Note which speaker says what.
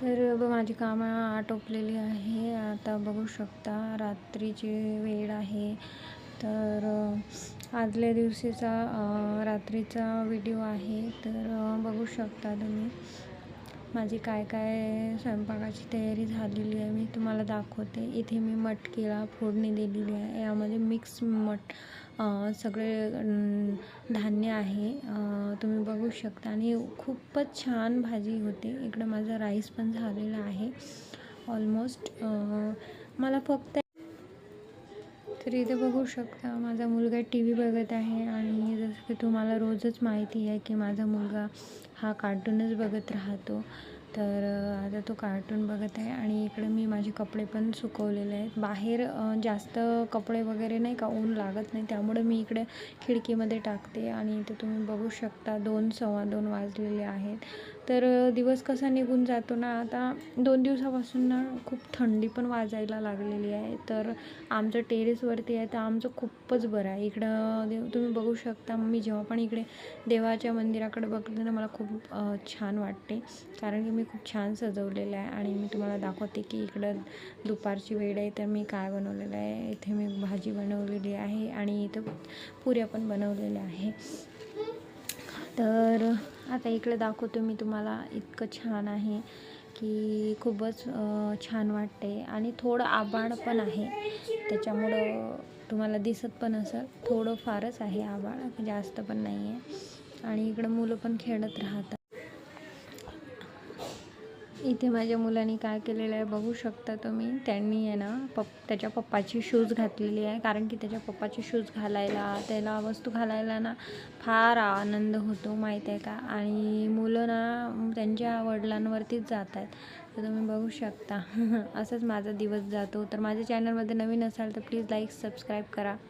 Speaker 1: तर माझी कामं आटोपलेली आहे. आता बघू शकता रात्रीची वेळ आहे. तर आदल्या दिवशीचा रात्रीचा व्हिडिओ आहे. तर बघू शकता तुम्ही माझी काय काय स्वयंपाकाची तयारी झालेली आहे. मी तुम्हाला दाखवते. इथे मी मटकीला फोडणी दिलेली आहे. यामध्ये मिक्स सगळे धान्य आहे. तुम्ही बघू शकता आणि खूपच छान भाजी होते. इकडं माझा राईस पण झालेला आहे ऑलमोस्ट. मला फक्त तर इथे बघू शकता माझा मुलगा टी व्ही बघत आहे. आणि जसं की तुम्हाला रोजच माहिती आहे की माझा मुलगा हा कार्टूनच बघत राहतो. तर आता तो कार्टून बघत आहे. आणि इकडे मी माझे कपडे पण सुकवलेले आहेत. बाहेर जास्त कपडे वगैरे नाही का ऊन लागत नाही, त्यामुळे मी इकडे खिडकीमध्ये टाकते. आणि इथे तुम्ही बघू शकता 2 सव्वा 2 वाजलेले आहेत. तर दिवस कसा निघून जातो ना, आता 2 दिवसापासून ना खूप थंडी पण वाजायला लागलेली आहे. तर आमचं टेरेसवरती आहे, तर आमचं खूपच बरं आहे. इकडं तुम्ही बघू शकता. मी जेव्हा पण इकडे देवाच्या मंदिराकडे बघते ना, मला खूप छान वाटते, कारण की मी खूप छान सजवलेलं आहे. आणि मी तुम्हाला दाखवते की इकडं दुपारची वेळ आहे. तर मी काय बनवलेलं आहे, इथे मी भाजी बनवलेली आहे आणि इथं पुऱ्या पण बनवलेल्या आहे. तर आता इकडे दाखवतो मी तुम्हाला. इतकं छान आहे की खूपच छान वाटते. आणि थोडं आभाळ पण आहे, त्याच्यामुळं तुम्हाला दिसत पण असेल. थोडं फारच आहे आभाळ, जास्त पण नाही आहे. आणि इकडं मुलं पण खेळत राहतात. इथे माझ्या मुलांनी काय केलेलं आहे बघू शकता तुम्ही. त्यांनी आहे ना त्याच्या पप्पाची शूज घातलेली आहे, कारण की त्याच्या पप्पाचे शूज घालायला, त्याला वस्तू घालायला ना फार आनंद होतो, माहीत आहे का. आणि मुलं ना त्यांच्या वडिलांवरतीच जात आहेत. तर तुम्ही बघू शकता. असंच माझा दिवस जातो. तर माझ्या चॅनलमध्ये नवीन असाल तर प्लीज लाईक सबस्क्राईब करा.